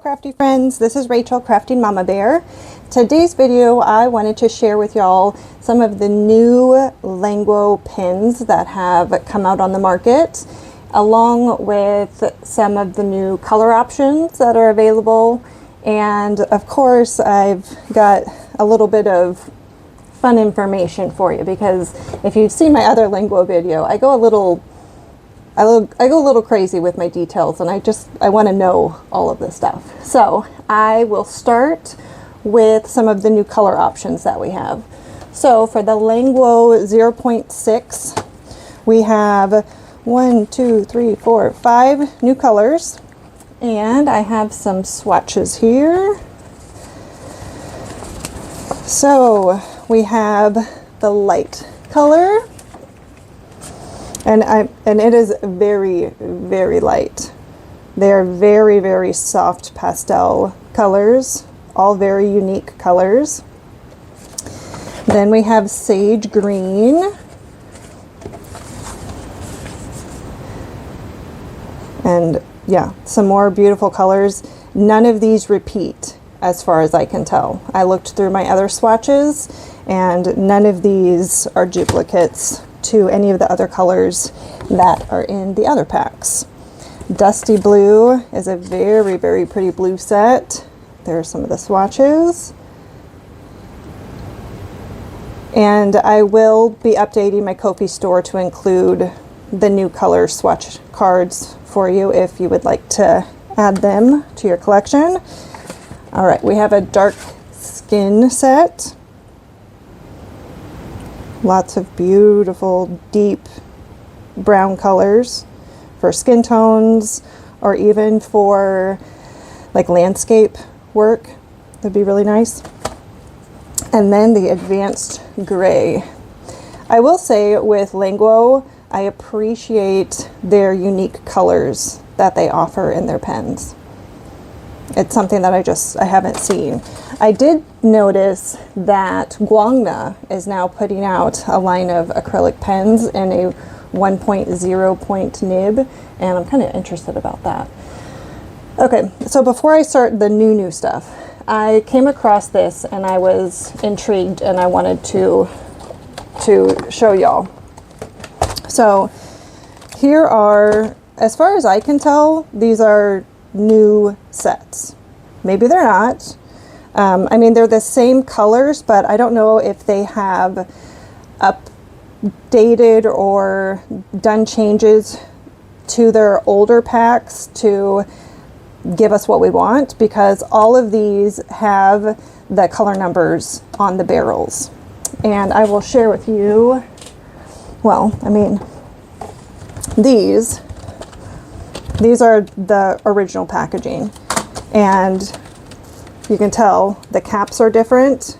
crafty friends, this is Rachel, Crafting Mama Bear. Today's video I wanted to share with y'all some of the new Languo pins that have come out on the market, along with some of the new color options that are available. And of course I've got a little bit of fun information for you, because if you've seen my other Languo video, I go a little crazy with my details, and I want to know all of this stuff. So I will start with some of the new color options that we have. So for the Languo 0.6, we have 5 new colors, and I have some swatches here. So we have the light color, and it is very, very light. They are very, very soft pastel colors, all very unique colors. Then we have sage green, and yeah, some more beautiful colors. None of these repeat as far as I can tell. I looked through my other swatches and none of these are duplicates to any of the other colors that are in the other packs. Dusty blue is a very, very pretty blue set. There are some of the swatches. And I will be updating my Ko-fi store to include the new color swatch cards for you if you would like to add them to your collection. All right, we have a dark skin set. Lots of beautiful, deep brown colors for skin tones, or even for like landscape work. That'd be really nice. And then the advanced gray. I will say with Languo, I appreciate their unique colors that they offer in their pens. It's something that I haven't seen. I did notice that Guangna is now putting out a line of acrylic pens in a 1.0 point nib, and I'm kind of interested about that. Okay, so before I start the new stuff, I came across this and I was intrigued and I wanted to show y'all. So here are, as far as I can tell, these are new sets. Maybe they're not. I mean, they're the same colors, but I don't know if they have updated or done changes to their older packs to give us what we want, because all of these have the color numbers on the barrels. And I will share with you, well, I mean, these are the original packaging, and you can tell the caps are different,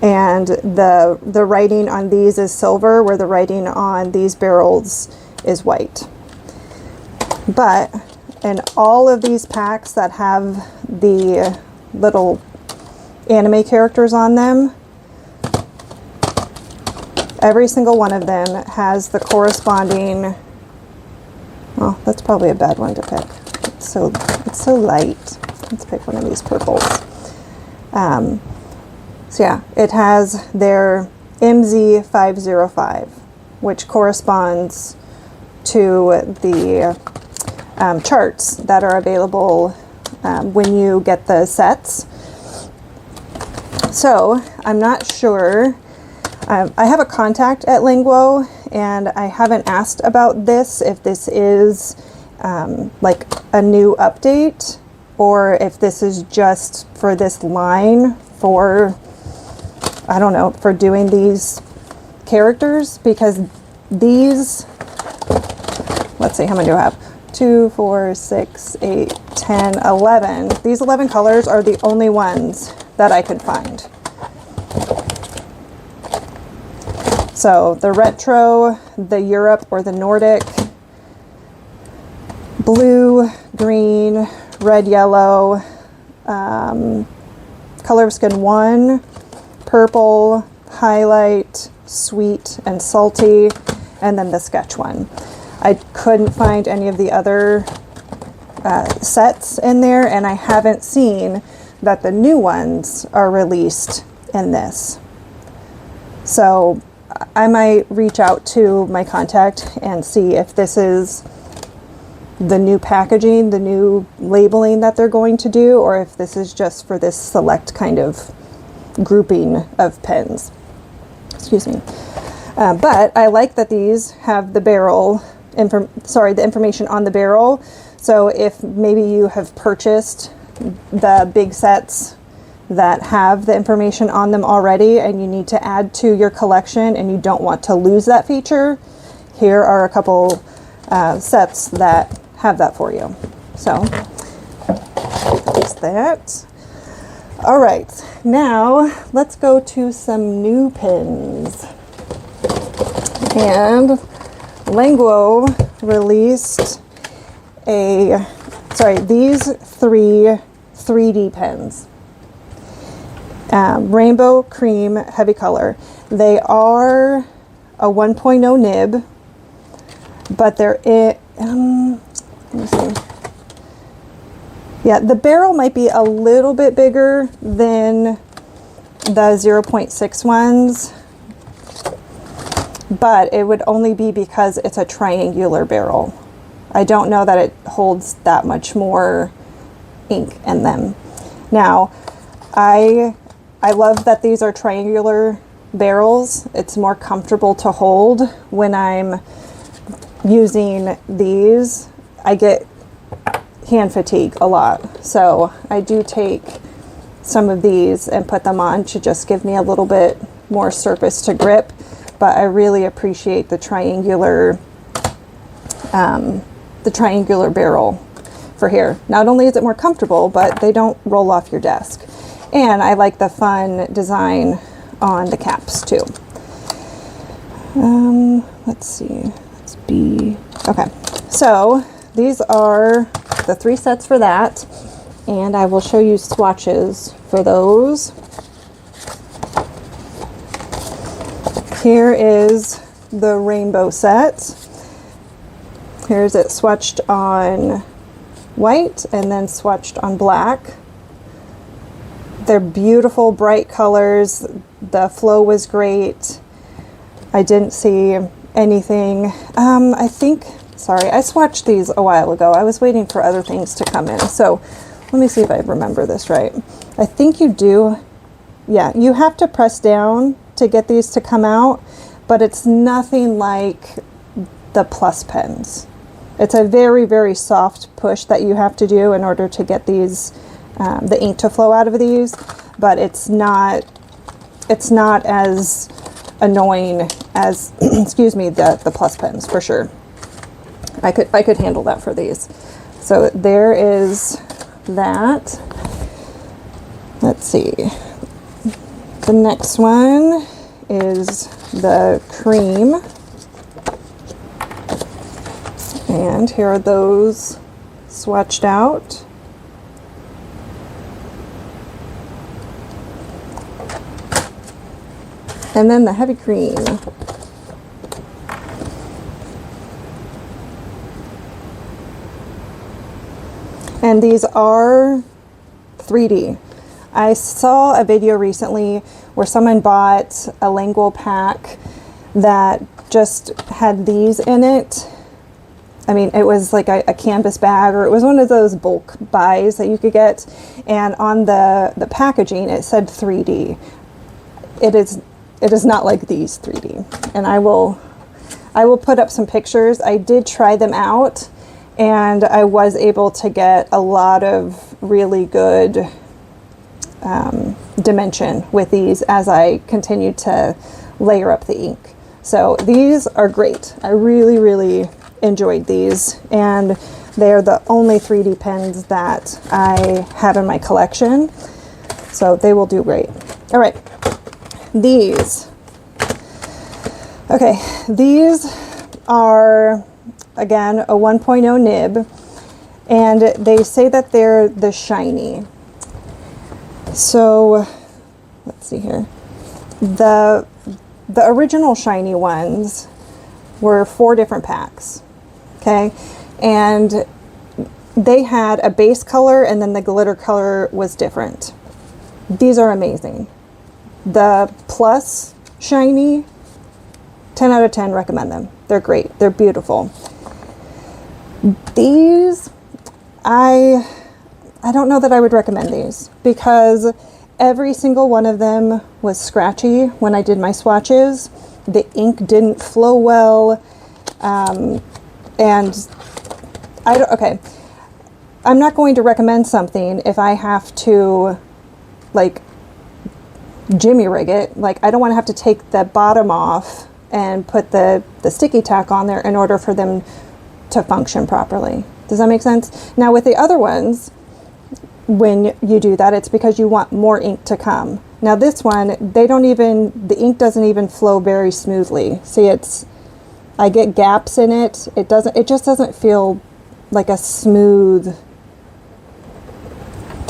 and the writing on these is silver, where the writing on these barrels is white. But in all of these packs that have the little anime characters on them, every single one of them has the corresponding, oh, that's probably a bad one to pick. It's so light. Let's pick one of these purples. So yeah, it has their MZ505, which corresponds to the charts that are available when you get the sets. So I'm not sure. I have a contact at Languo, and I haven't asked about this, if this is like a new update, or if this is just for this line for, I don't know, for doing these characters, because these, let's see, how many do I have? 2, 4, 6, 8, 10, 11. These 11 colors are the only ones that I could find. So the retro, the Europe or the Nordic, blue, green, red, yellow, color of skin 1, purple, highlight, sweet and salty, and then the sketch one. I couldn't find any of the other sets in there, and I haven't seen that the new ones are released in this. So I might reach out to my contact and see if this is the new packaging, the new labeling that they're going to do, or if this is just for this select kind of grouping of pens. Excuse me. But I like that these have the barrel, the information on the barrel. So if maybe you have purchased the big sets that have the information on them already and you need to add to your collection and you don't want to lose that feature, here are a couple sets that have that for you. So there's that. All right, now let's go to some new pins. And Languo released these three 3D pens. Rainbow Cream Heavy Color. They are a 1.0 nib, but they're let me see. Yeah, the barrel might be a little bit bigger than the 0.6 ones, but it would only be because it's a triangular barrel. I don't know that it holds that much more ink in them. Now, I love that these are triangular barrels. It's more comfortable to hold when I'm using these. I get hand fatigue a lot, so I do take some of these and put them on to just give me a little bit more surface to grip. But I really appreciate the triangular barrel for here. Not only is it more comfortable, but they don't roll off your desk. And I like the fun design on the caps too. Let's see, let's be, okay. So these are the 3 sets for that. And I will show you swatches for those. Here is the rainbow set. Here's it swatched on white and then swatched on black. They're beautiful, bright colors. The flow was great. I didn't see anything. I swatched these a while ago. I was waiting for other things to come in. So let me see if I remember this right. I think you do. Yeah, you have to press down to get these to come out, but it's nothing like the plus pens. It's a very, very soft push that you have to do in order to get these, the ink to flow out of these, but it's not as annoying as, excuse me, the plus pens for sure. I could handle that for these. So there is that. Let's see. The next one is the cream. And here are those swatched out. And then the heavy cream. And these are 3D. I saw a video recently where someone bought a Languo pack that just had these in it. I mean, it was like a canvas bag, or it was one of those bulk buys that you could get. And on the packaging, it said 3D. It is not like these 3D. And I will put up some pictures. I did try them out, and I was able to get a lot of really good dimension with these as I continued to layer up the ink. So these are great. I really, really enjoyed these, and they're the only 3D pens that I have in my collection, so they will do great. All right, these. Okay, these are, again, a 1.0 nib, and they say that they're the shiny. So let's see here. The original shiny ones were 4 different packs. Okay, and they had a base color and then the glitter color was different. These are amazing. The Plus Shiny, 10 out of 10, recommend them. They're great. They're beautiful. These, I don't know that I would recommend these because every single one of them was scratchy when I did my swatches. The ink didn't flow well. And okay. I'm not going to recommend something if I have to like jimmy rig it. Like, I don't want to have to take the bottom off and put the sticky tack on there in order for them to function properly. Does that make sense? Now with the other ones, when you do that, it's because you want more ink to come. Now this one, the ink doesn't even flow very smoothly. See, I get gaps in it. It just doesn't feel like a smooth,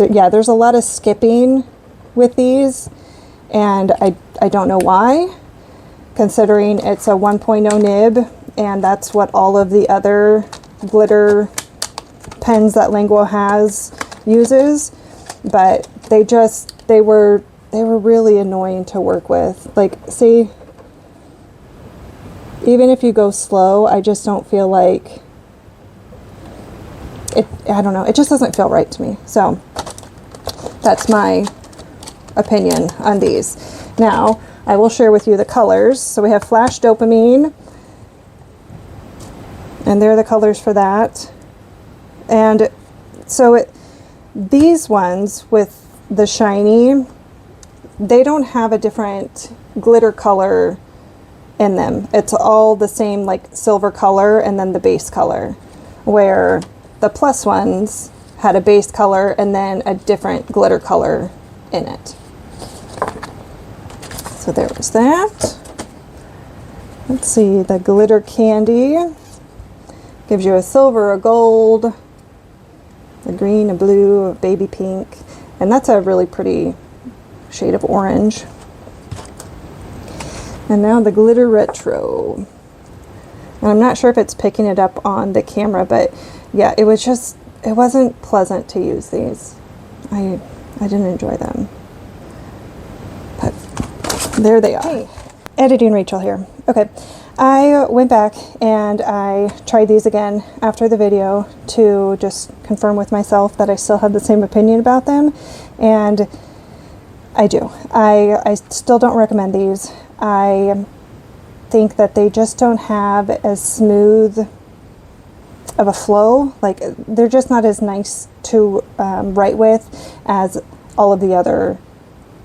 yeah, there's a lot of skipping with these, and I don't know why, considering it's a 1.0 nib, and that's what all of the other glitter pens that Languo has uses, but they were really annoying to work with. Like, see, even if you go slow, I just don't feel like it. I don't know, it just doesn't feel right to me. So that's my opinion on these. Now I will share with you the colors. So we have Flash Dopamine, and they're the colors for that. And so these ones with the shiny, they don't have a different glitter color in them. It's all the same, like silver color and then the base color, where the Plus ones had a base color and then a different glitter color in it. So there was that. Let's see, the glitter candy gives you a silver, a gold, a green, a blue, a baby pink, and that's a really pretty shade of orange. And now the glitter retro. And I'm not sure if it's picking it up on the camera, but yeah, it wasn't pleasant to use these. I didn't enjoy them. But there they are. Hey, Editing Rachel here. Okay, I went back and I tried these again after the video to just confirm with myself that I still had the same opinion about them, and I do. I still don't recommend these. I think that they just don't have as smooth of a flow. Like, they're just not as nice to write with as all of the other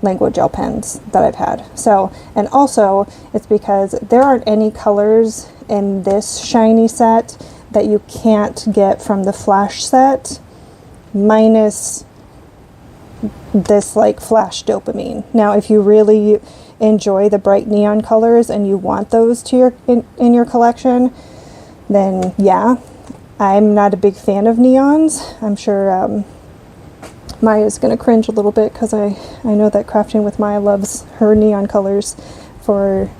Languo gel pens that I've had. So, and also it's because there aren't any colors in this shiny set that you can't get from the Flash set, minus this like Flash Dopamine. Now, if you really enjoy the bright neon colors and you want those to in your collection, then yeah. I'm not a big fan of neons. I'm sure Maya's gonna cringe a little bit because I know that Crafting with Maya loves her neon colors for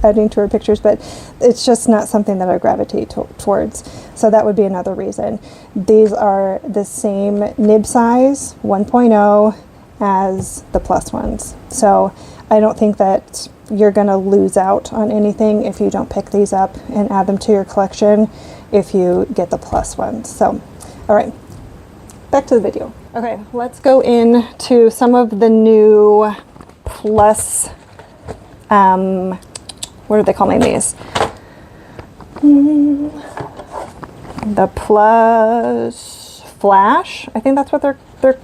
adding to her pictures, but it's just not something that I gravitate towards. So that would be another reason. These are the same nib size, 1.0, as the Plus ones. So I don't think that you're gonna lose out on anything if you don't pick these up and add them to your collection if you get the Plus ones. So, all right, back to the video. Okay, let's go into some of the new Plus, what are they calling these? The Plus Flash, I think that's what they're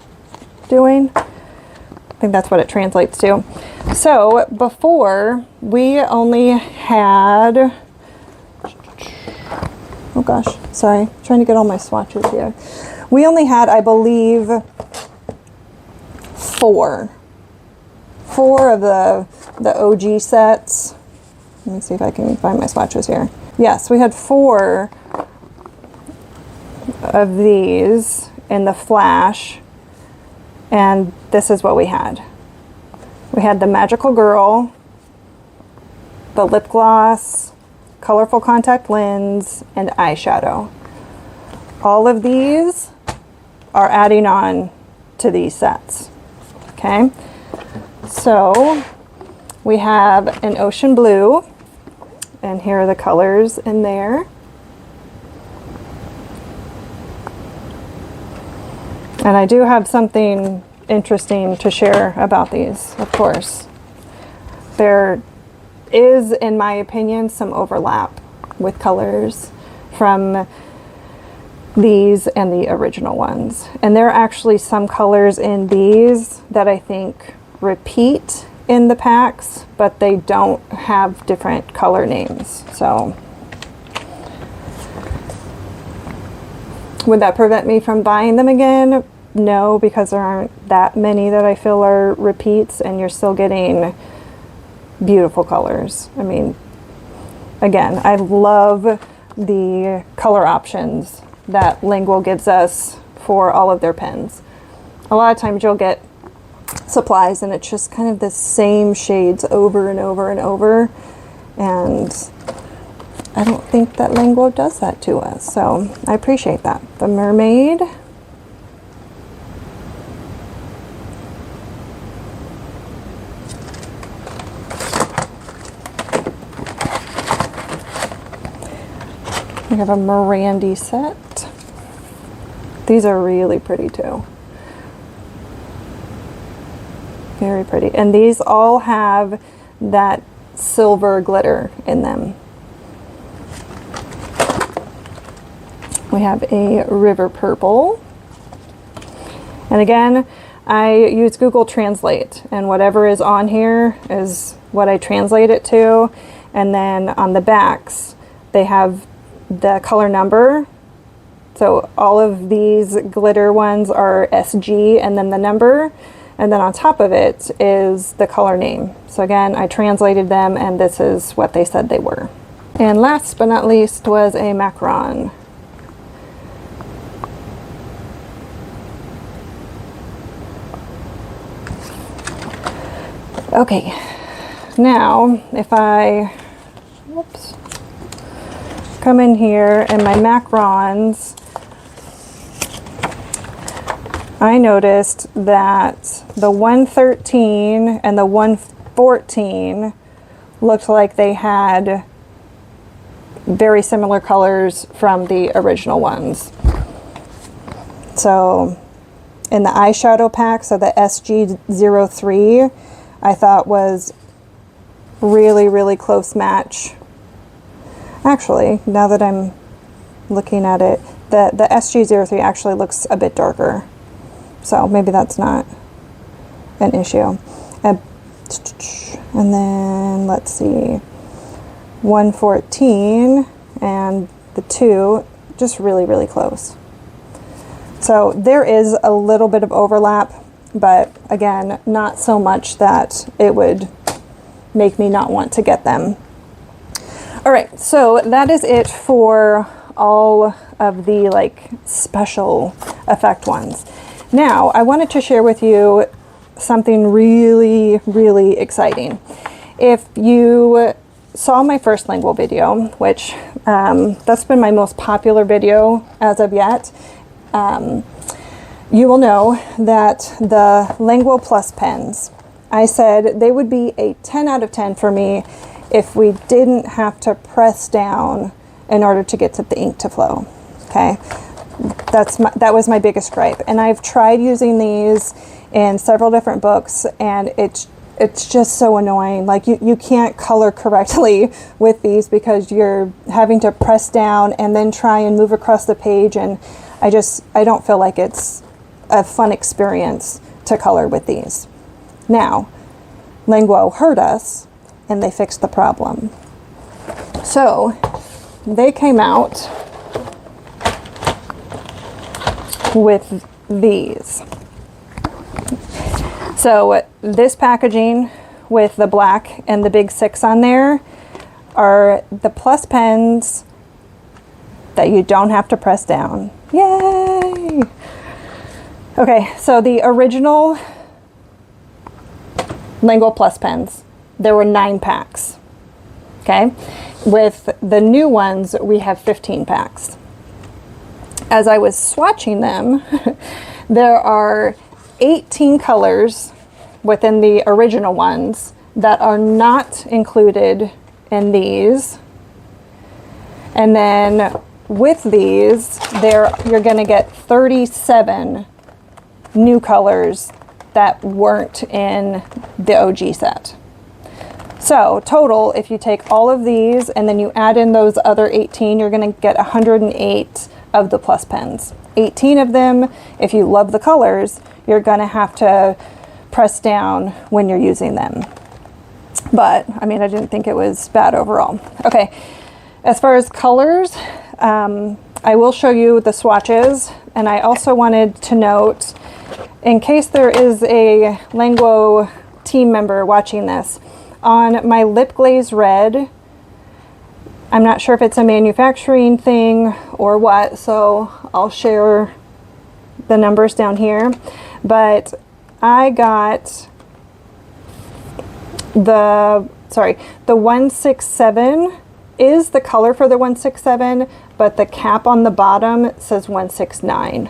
doing. I think that's what it translates to. So before, we only had, oh gosh, sorry, trying to get all my swatches here. We only had, I believe, four of the OG sets. Let me see if I can find my swatches here. Yes, we had 4 of these in the Flash, and this is what we had. We had the Magical Girl, the lip gloss, colorful contact lens, and eyeshadow. All of these are adding on to these sets. Okay, so we have an ocean blue, and here are the colors in there. And I do have something interesting to share about these, of course. There is, in my opinion, some overlap with colors from these and the original ones. And there are actually some colors in these that I think repeat in the packs, but they don't have different color names. So would that prevent me from buying them again? No, because there aren't that many that I feel are repeats, and you're still getting beautiful colors. I mean, again, I love the color options that Languo gives us for all of their pens. A lot of times you'll get supplies and it's just kind of the same shades over and over and over, and I don't think that Languo does that to us, so I appreciate that. The mermaid. We have a Mirandy set. These are really pretty too. Very pretty. And these all have that silver glitter in them. We have a river purple. And again, I use Google Translate, and whatever is on here is what I translate it to. And then on the backs, they have the color number. So all of these glitter ones are SG and then the number, and then on top of it is the color name. So again, I translated them and this is what they said they were. And last but not least was a macaron. Okay, now if I, whoops, come in here and my macarons, I noticed that the 113 and the 114 looked like they had very similar colors from the original ones. So in the eyeshadow pack, so the SG03, I thought was really, really close match. Actually, now that I'm looking at it, the SG03 actually looks a bit darker. So maybe that's not an issue. And then let's see, 114 and the 2, just really, really close. So there is a little bit of overlap, but again, not so much that it would make me not want to get them. All right, so that is it for all of the like special effect ones. Now, I wanted to share with you something really, really exciting. If you saw my first Languo video, which that's been my most popular video as of yet, you will know that the Languo Plus pens, I said they would be a 10 out of 10 for me if we didn't have to press down in order to get to the ink to flow. Okay, that was my biggest gripe, and I've tried using these in several different books, and it's just so annoying. Like you can't color correctly with these because you're having to press down and then try and move across the page, and I don't feel like it's a fun experience to color with these. Now, Languo heard us and they fixed the problem. So they came out with these. So this packaging with the black and the big 6 on there are the Plus pens that you don't have to press down. Yay! Okay, so the original Languo Plus pens, there were 9 packs. Okay, with the new ones we have 15 packs. as I was swatching them, there are 18 colors within the original ones that are not included in these. And then with these, you're going to get 37 new colors that weren't in the OG set. So total, if you take all of these and then you add in those other 18, you're going to get 108 of the plus pens. 18 of them, if you love the colors, you're going to have to press down when you're using them. But I mean, I didn't think it was bad overall. Okay, as far as colors, I will show you the swatches, and I also wanted to note, in case there is a Languo team member watching this, on my lip glaze red, I'm not sure if it's a manufacturing thing or what, so I'll share the numbers down here, but I got the 167 is the color for the 167, but the cap on the bottom says 169.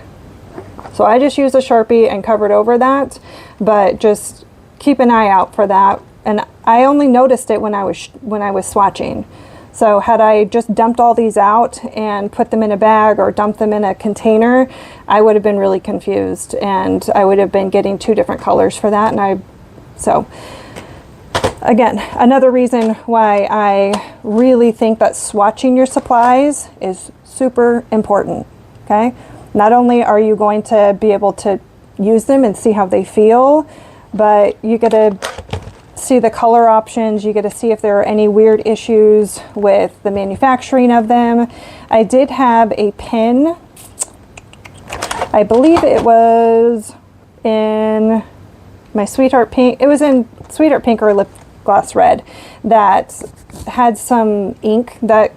So I just used a Sharpie and covered over that, but just keep an eye out for that. And I only noticed it when I was swatching. So had I just dumped all these out and put them in a bag or dumped them in a container, I would have been really confused, and I would have been getting two different colors for that. And so again, another reason why I really think that swatching your supplies is super important, okay? Not only are you going to be able to use them and see how they feel, but you get to see the color options, you get to see if there are any weird issues with the manufacturing of them. I did have a pen, I believe it was in my Sweetheart Pink, it was in Sweetheart Pink or Lip Gloss Red, that had some ink that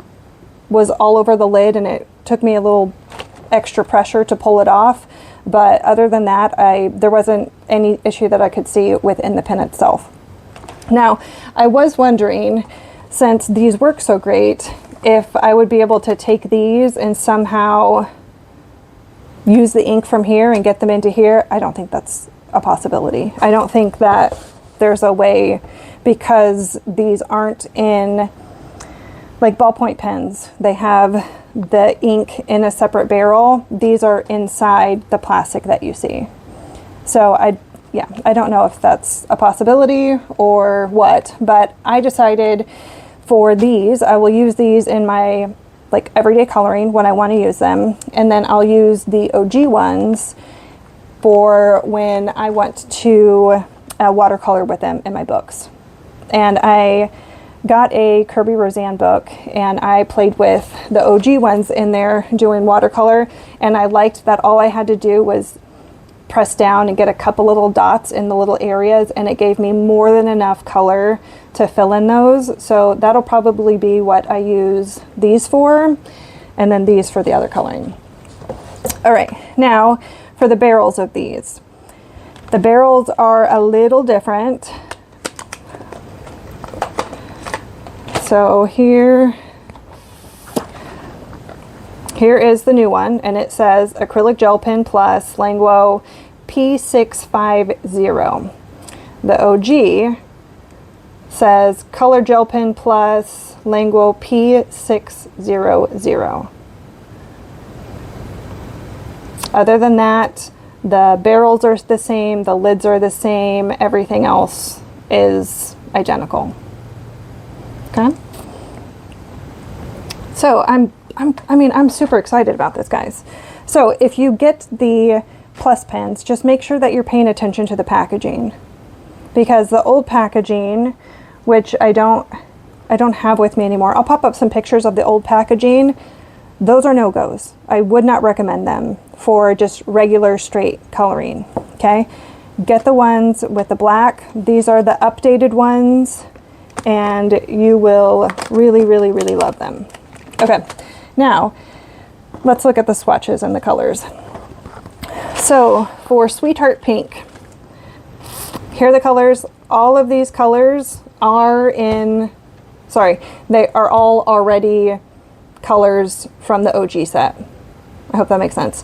was all over the lid, and it took me a little extra pressure to pull it off. But other than that, there wasn't any issue that I could see within the pen itself. Now, I was wondering, since these work so great, if I would be able to take these and somehow use the ink from here and get them into here. I don't think that's a possibility. I don't think that there's a way, because these aren't in like ballpoint pens. They have the ink in a separate barrel. These are inside the plastic that you see. So I don't know if that's a possibility or what, but I decided for these, I will use these in my like everyday coloring when I want to use them. And then I'll use the OG ones for when I want to watercolor with them in my books. And I got a Kirby Roseanne book, and I played with the OG ones in there doing watercolor, and I liked that all I had to do was press down and get a couple little dots in the little areas, and it gave me more than enough color to fill in those. So that'll probably be what I use these for, and then these for the other coloring. All right, now for the barrels of these. The barrels are a little different. So here is the new one, and it says acrylic gel pen plus Languo P650. The OG says color gel pen plus Languo P600. Other than that, the barrels are the same, the lids are the same, everything else is identical. Okay. So I'm super excited about this, guys. So if you get the plus pens, just make sure that you're paying attention to the packaging, because the old packaging, which I don't have with me anymore. I'll pop up some pictures of the old packaging. Those are no-goes. I would not recommend them for just regular straight coloring. Okay. Get the ones with the black. These are the updated ones, and you will really, really, really love them. Okay, now let's look at the swatches and the colors. So for Sweetheart Pink, here are the colors. All of these colors are they are all already colors from the OG set. I hope that makes sense.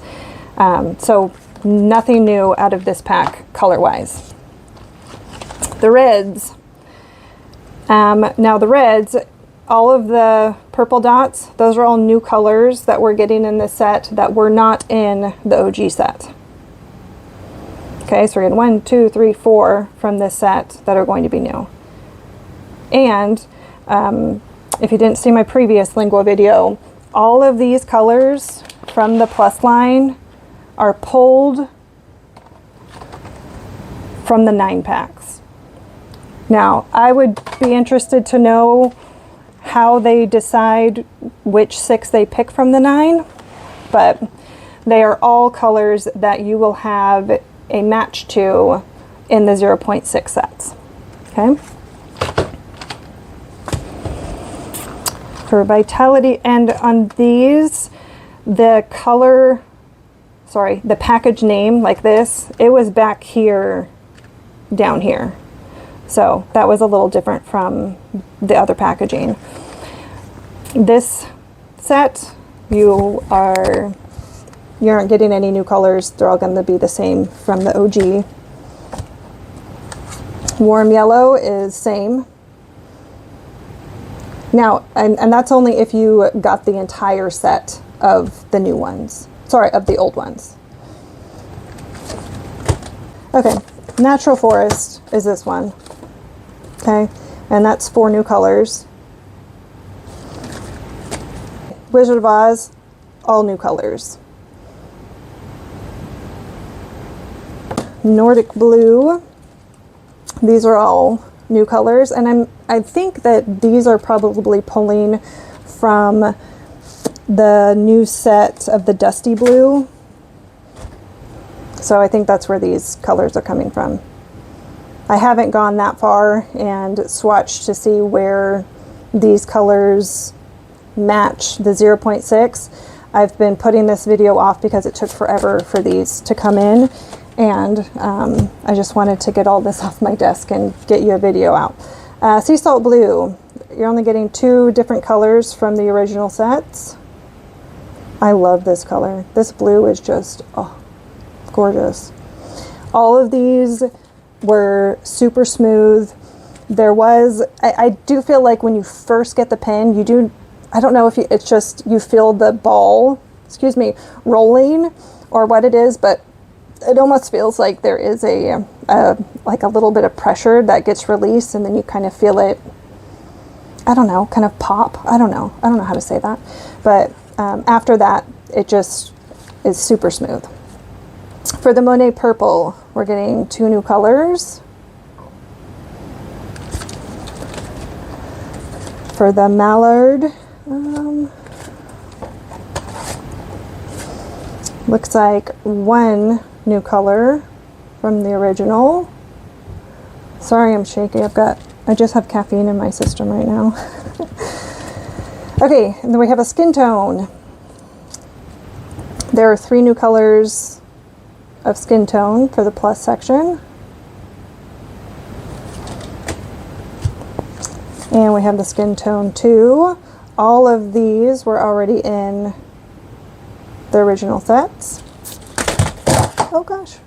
So nothing new out of this pack color-wise. The reds. Now the reds, all of the purple dots, those are all new colors that we're getting in this set that were not in the OG set. Okay, so we're getting 1, 2, 3, 4 from this set that are going to be new. And if you didn't see my previous Languo video, all of these colors from the plus line are pulled from the 9 packs. Now, I would be interested to know how they decide which 6 they pick from the 9, but they are all colors that you will have a match to in the 0.6 sets. Okay. For vitality, and on these, the color, sorry, the package name like this, it was back here, down here. So that was a little different from the other packaging. This set, you aren't getting any new colors. They're all going to be the same from the OG. Warm yellow is same. Now, and that's only if you got the entire set of the new ones. Sorry, of the old ones. Okay, natural forest is this one. Okay, and that's 4 new colors. Wizard of Oz, all new colors. Nordic blue, these are all new colors, and I think that these are probably pulling from the new set of the dusty blue. So I think that's where these colors are coming from. I haven't gone that far and swatched to see where these colors match the 0.6. I've been putting this video off because it took forever for these to come in, and I just wanted to get all this off my desk and get you a video out. Sea salt blue, you're only getting 2 different colors from the original sets. I love this color. This blue is just, oh, gorgeous. All of these were super smooth. There was, I do feel like when you first get the pen, you do, I don't know if you, it's just you feel the ball, excuse me, rolling or what it is, but it almost feels like there is like a little bit of pressure that gets released, and then you kind of feel it, I don't know, kind of pop. I don't know how to say that, but after that, it just is super smooth. For the Monet purple, we're getting 2 new colors. For the mallard, looks like 1 new color from the original. Sorry, I'm shaky. I just have caffeine in my system right now. Okay, and then we have a skin tone. There are 3 new colors of skin tone for the plus section. And we have the skin tone 2. All of these were already in the original sets. Oh gosh.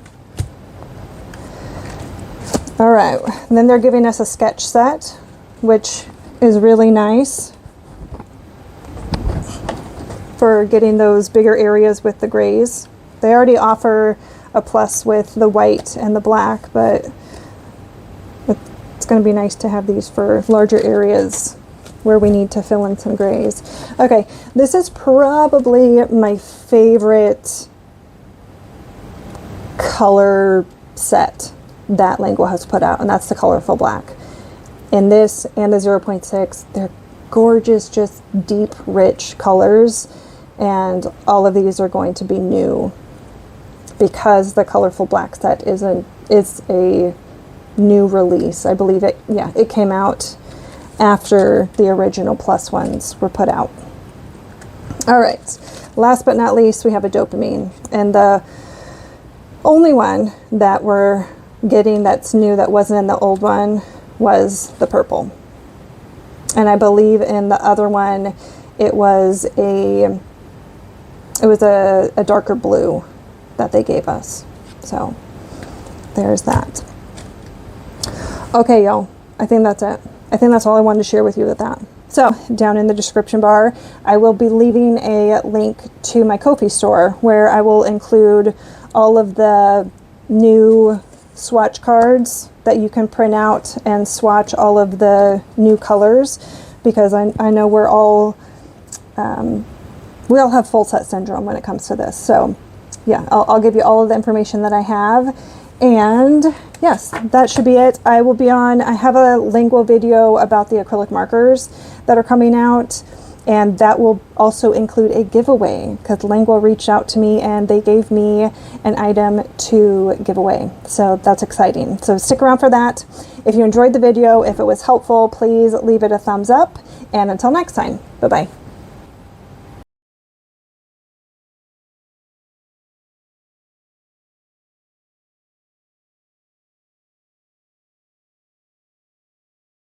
All right, and then they're giving us a sketch set, which is really nice for getting those bigger areas with the grays. They already offer a plus with the white and the black, but it's going to be nice to have these for larger areas where we need to fill in some grays. Okay, this is probably my favorite color set that Languo has put out, and that's the colorful black. In this and the 0.6, they're gorgeous, just deep, rich colors, and all of these are going to be new because the colorful black set is a new release. I believe it came out after the original plus ones were put out. All right, last but not least, we have a dopamine, and the only one that we're getting that's new that wasn't in the old one was the purple. And I believe in the other one it was a it was a darker blue that they gave us. So there's that. Okay, y'all, I think that's it. I think that's all I wanted to share with you with that. So down in the description bar, I will be leaving a link to my Ko-fi store where I will include all of the new swatch cards that you can print out and swatch all of the new colors, because I know we all have full set syndrome when it comes to this. So yeah, I'll give you all of the information that I have. And yes, that should be it. I have a Languo video about the acrylic markers that are coming out, and that will also include a giveaway, because Languo reached out to me and they gave me an item to give away. So that's exciting. So stick around for that. If you enjoyed the video, if it was helpful, please leave it a thumbs up. And until next time, bye-bye.